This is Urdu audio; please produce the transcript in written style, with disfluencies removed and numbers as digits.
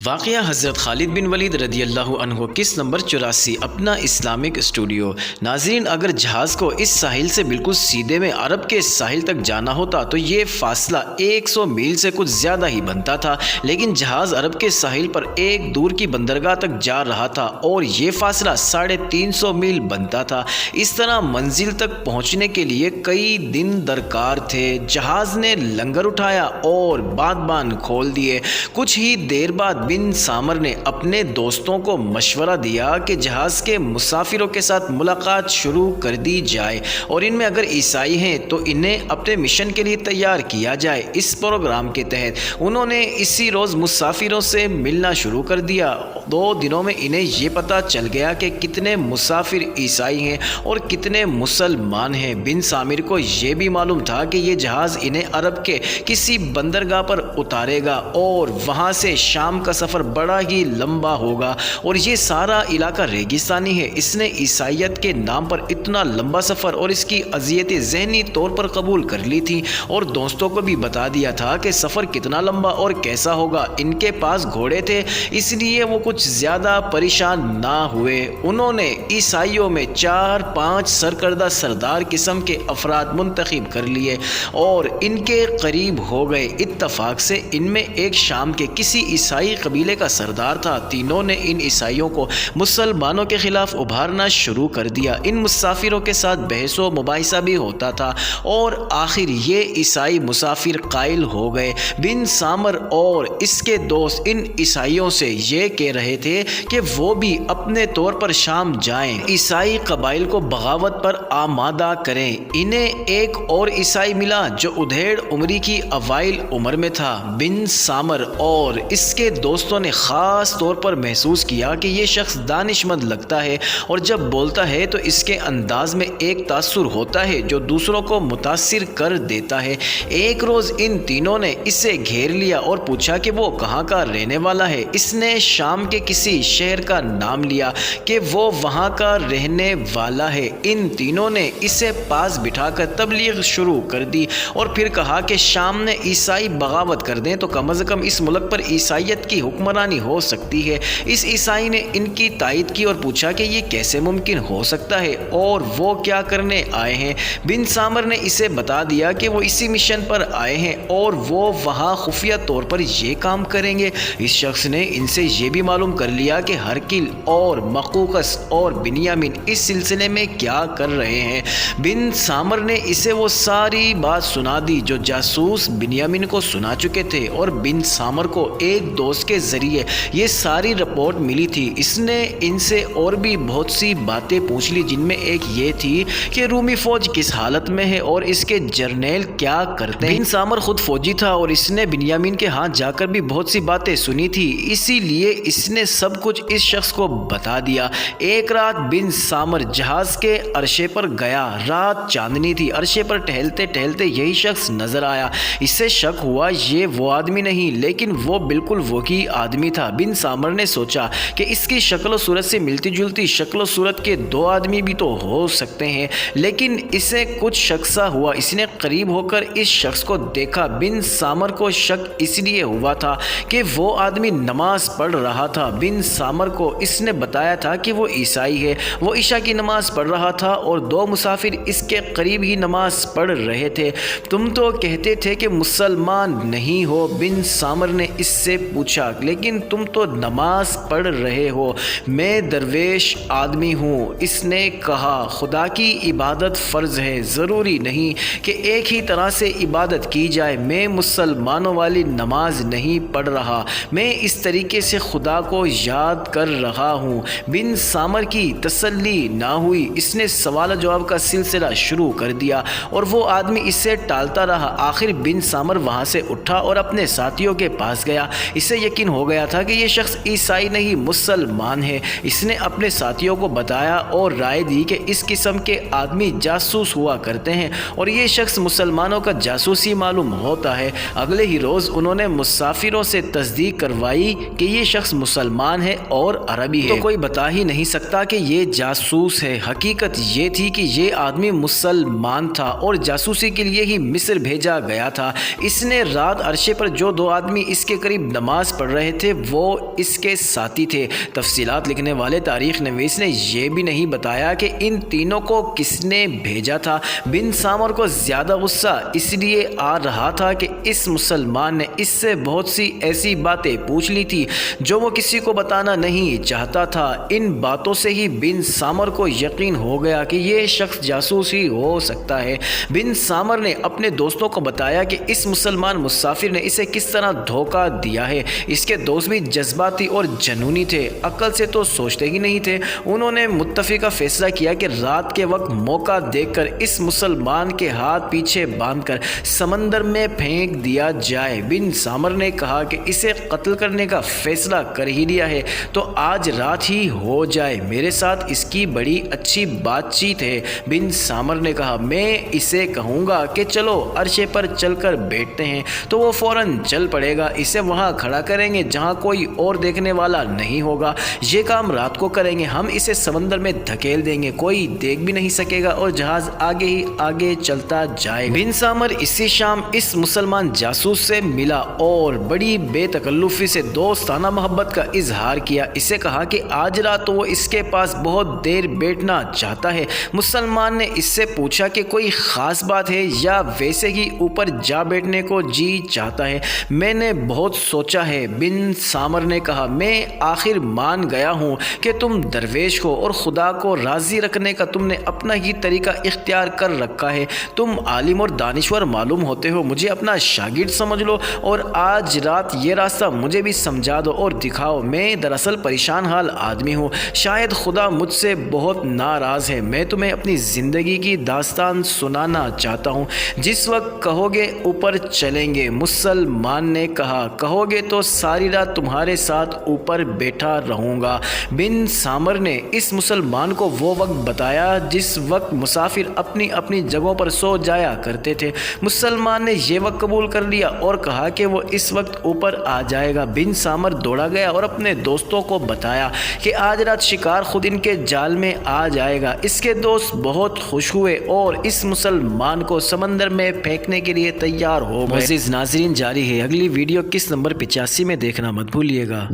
واقعہ حضرت خالد بن ولید رضی اللہ عنہ قسط نمبر 84 اپنا اسلامک اسٹوڈیو۔ ناظرین، اگر جہاز کو اس ساحل سے بالکل سیدھے میں عرب کے ساحل تک جانا ہوتا تو یہ فاصلہ 100 میل سے کچھ زیادہ ہی بنتا تھا، لیکن جہاز عرب کے ساحل پر ایک دور کی بندرگاہ تک جا رہا تھا اور یہ فاصلہ 350 میل بنتا تھا۔ اس طرح منزل تک پہنچنے کے لیے کئی دن درکار تھے۔ جہاز نے لنگر اٹھایا اور بادبان کھول دیے۔ کچھ ہی دیر بعد بن سامر نے اپنے دوستوں کو مشورہ دیا کہ جہاز کے مسافروں کے ساتھ ملاقات شروع کر دی جائے اور ان میں اگر عیسائی ہیں تو انہیں اپنے مشن کے لیے تیار کیا جائے۔ اس پروگرام کے تحت انہوں نے اسی روز مسافروں سے ملنا شروع کر دیا۔ 2 دنوں میں انہیں یہ پتہ چل گیا کہ کتنے مسافر عیسائی ہیں اور کتنے مسلمان ہیں۔ بن سامر کو یہ بھی معلوم تھا کہ یہ جہاز انہیں عرب کے کسی بندرگاہ پر اتارے گا اور وہاں سے شام کا سفر بڑا ہی لمبا ہوگا اور یہ سارا علاقہ ریگستانی ہے۔ اس نے عیسائیت کے نام پر اتنا لمبا سفر اور اس کی اذیتیں ذہنی طور پر قبول کر لی تھی اور دوستوں کو بھی بتا دیا تھا کہ سفر کتنا لمبا اور کیسا ہوگا۔ ان کے پاس گھوڑے تھے، اس لیے وہ کچھ زیادہ پریشان نہ ہوئے۔ انہوں نے عیسائیوں میں 4-5 سرکردہ سردار قسم کے افراد منتخب کر لیے اور ان کے قریب ہو گئے۔ اتفاق سے ان میں ایک شام کے کسی عیسائی قبیلے کا سردار تھا۔ تینوں نے ان عیسائیوں کو مسلمانوں کے خلاف ابھارنا شروع کر دیا۔ ان مسافروں کے ساتھ بحث و مباحثہ بھی ہوتا تھا اور آخر یہ عیسائی مسافر قائل ہو گئے۔ بن سامر اور اس کے دوست ان عیسائیوں سے یہ کہہ رہے تھے کہ وہ بھی اپنے طور پر شام جائیں، عیسائی قبائل کو بغاوت پر آمادہ کریں۔ انہیں ایک اور عیسائی ملا جو ادھیڑ عمری کی اوائل عمر میں تھا۔ بن سامر اور اس کے دوستوں نے خاص طور پر محسوس کیا کہ یہ شخص دانش مند لگتا ہے اور جب بولتا ہے تو اس کے انداز میں ایک تاثر ہوتا ہے جو دوسروں کو متاثر کر دیتا ہے۔ ایک روز ان تینوں نے اسے گھیر لیا اور پوچھا کہ وہ کہاں کا رہنے والا ہے۔ اس نے شام کے کسی شہر کا نام لیا کہ وہ وہاں کا رہنے والا ہے۔ ان تینوں نے اسے پاس بٹھا کر تبلیغ شروع کر دی اور پھر کہا کہ شام نے عیسائی بغاوت کر دیں تو کم از کم اس ملک پر عیسائیت کی حکمرانی ہو سکتی ہے۔ اس عیسائی نے ان کی تائید کی اور پوچھا کہ یہ کیسے ممکن ہو سکتا ہے اور وہ کیا کرنے آئے ہیں۔ بن سامر نے اسے بتا دیا کہ وہ اسی مشن پر آئے ہیں اور وہ وہاں خفیہ طور پر یہ کام کریں گے۔ اس شخص نے ان سے یہ بھی معلوم کر لیا کہ ہرکل اور مقوقس اور بنیامین اس سلسلے میں کیا کر رہے ہیں۔ بن سامر نے اسے وہ ساری بات سنا دی جو جاسوس بنیامین کو سنا چکے تھے اور بن سامر کو ایک دوست کے ذریعے یہ ساری رپورٹ ملی تھی۔ اس نے ان سے اور بھی بہت سی باتیں پوچھ لی جن میں ایک یہ تھی کہ رومی فوج کس حالت میں ہے اور اس کے جرنیل کیا کرتے ہیں۔ بن سامر خود فوجی تھا اور اس نے بنیامین کے ہاں جا کر بھی بہت سی باتیں سنی تھی، اسی لیے اس نے سب کچھ اس شخص کو بتا دیا۔ ایک رات بن سامر جہاز کے عرشے پر گیا۔ رات چاندنی تھی۔ عرشے پر ٹہلتے ٹہلتے یہی شخص نظر آیا۔ اس سے شک ہوا یہ وہ آدمی نہیں لیکن وہ بالکل وہی آدمی تھا۔ بن سامر نے سوچا کہ اس کی شکل و صورت سے ملتی جلتی شکل و صورت کے 2 آدمی بھی تو ہو سکتے ہیں، لیکن اسے کچھ شک سا ہوا۔ اس نے قریب ہو کر اس شخص کو دیکھا۔ بن سامر کو شک اس لیے ہوا تھا کہ وہ آدمی نماز پڑھ رہا تھا۔ بن سامر کو اس نے بتایا تھا کہ وہ عیسائی ہے۔ وہ عشاء کی نماز پڑھ رہا تھا اور 2 مسافر اس کے قریب ہی نماز پڑھ رہے تھے۔ تم تو کہتے تھے کہ مسلمان نہیں ہو، بن سامر نے اس سے پوچھا، لیکن تم تو نماز پڑھ رہے ہو۔ میں درویش آدمی ہوں، اس نے کہا۔ خدا کی عبادت فرض ہے، ضروری نہیں کہ ایک ہی طرح سے عبادت کی جائے۔ میں مسلمانوں والی نماز نہیں پڑھ رہا، میں اس طریقے سے خدا کو یاد کر رہا ہوں۔ بن سامر کی تسلی نہ ہوئی۔ اس نے سوال و جواب کا سلسلہ شروع کر دیا اور وہ آدمی اس سے ٹالتا رہا۔ آخر بن سامر وہاں سے اٹھا اور اپنے ساتھیوں کے پاس گیا۔ اسے یقین ہو گیا تھا کہ یہ شخص عیسائی نہیں مسلمان ہے۔ اس نے اپنے ساتھیوں کو بتایا اور رائے دی کہ اس قسم کے آدمی جاسوس ہوا کرتے ہیں اور یہ شخص مسلمانوں کا جاسوسی معلوم ہوتا ہے۔ اگلے ہی روز انہوں نے مسافروں سے تصدیق کروائی کہ یہ شخص مسلمان ہے اور عربی ہے، تو کوئی بتا ہی نہیں سکتا کہ یہ جاسوس ہے۔ حقیقت یہ تھی کہ یہ آدمی مسلمان تھا اور جاسوسی کے لیے ہی مصر بھیجا گیا تھا۔ اس نے رات عرشے پر جو دو آدمی اس کے قریب نماز پڑھ رہے تھے وہ اس کے ساتھی تھے۔ تفصیلات لکھنے والے تاریخ نویس نے یہ بھی نہیں بتایا کہ ان تینوں کو کس نے بھیجا تھا۔ بن سامر کو زیادہ غصہ اس لیے آ رہا تھا کہ اس مسلمان نے اس سے بہت سی ایسی باتیں پوچھ لی تھی جو وہ کسی کو بتانا نہیں چاہتا تھا۔ ان باتوں سے ہی بن سامر کو یقین ہو گیا کہ یہ شخص جاسوس ہی ہو سکتا ہے۔ بن سامر نے اپنے دوستوں کو بتایا کہ اس مسلمان مسافر نے اسے کس طرح دھوکہ دیا ہے۔ اس کے دوست بھی جذباتی اور جنونی تھے، عقل سے تو سوچتے ہی نہیں تھے۔ انہوں نے متفقہ فیصلہ کیا کہ رات کے وقت موقع دیکھ کر اس مسلمان کے ہاتھ پیچھے باندھ کر سمندر میں پھینک دیا جائے۔ بن سامر نے کہا کہ اسے قتل کرنے کا فیصلہ کر ہی لیا ہے تو آج رات ہی ہو جائے، میرے ساتھ اس کی بڑی اچھی بات چیت ہے۔ بن سامر نے کہا میں اسے کہوں گا کہ چلو عرشے پر چل کر بیٹھتے ہیں تو وہ فوراً چل پڑے گا۔ اسے وہاں کھڑا کریں گے جہاں کوئی اور دیکھنے والا نہیں ہوگا۔ یہ کام رات کو کریں گے، ہم اسے سمندر میں دھکیل دیں گے، کوئی دیکھ بھی نہیں سکے گا اور جہاز آگے ہی آگے چلتا جائے گا۔ بن سامر اسی شام اس مسلمان جاسوس سے ملا اور بڑی بے تکلفی سے دوستانہ محبت کا اظہار کیا۔ اسے کہا کہ آج رات تو وہ اس کے پاس بہت دیر بیٹھنا چاہتا ہے۔ مسلمان نے اس سے پوچھا کہ کوئی خاص بات ہے یا ویسے ہی اوپر جا بیٹھنے کو جی چاہتا ہے؟ میں نے بہت سوچا ہے، بن سامر نے کہا، میں آخر مان گیا ہوں کہ تم درویش ہو اور خدا کو راضی رکھنے کا تم نے اپنا ہی طریقہ اختیار کر رکھا ہے۔ تم عالم اور دانشور معلوم ہوتے ہو، مجھے اپنا شاگرد سمجھ لو اور آج رات یہ راستہ مجھے بھی سمجھا دو اور دکھاؤ۔ میں دراصل پریشان حال آدمی ہوں، شاید خدا مجھ سے بہت ناراض ہے۔ میں تمہیں اپنی زندگی کی داستان سنانا چاہتا ہوں، جس وقت کہو گے اوپر چلیں گے۔ مسلمان نے کہا، کہو گے تو ساری رات تمہارے ساتھ اوپر بیٹھا رہوں گا۔ بن سامر نے اس مسلمان کو وہ وقت بتایا جس وقت مسافر اپنی اپنی جگہوں پر سو جایا کرتے تھے۔ مسلمان نے یہ وقت قبول کر لیا اور کہا کہ وہ اس وقت اوپر آ جائے گا۔ بن سامر دوڑا گیا اور اپنے دوستوں کو بتایا کہ آج رات شکار خود ان کے جال میں آ جائے گا۔ اس کے دوست بہت خوش ہوئے اور اس مسلمان کو سمندر میں پھینکنے کے لیے تیار ہو گئے۔ معزز ناظرین، جاری ہے اگلی ویڈیو کس نمبر 85 میں دیکھنا مت بھولیے گا۔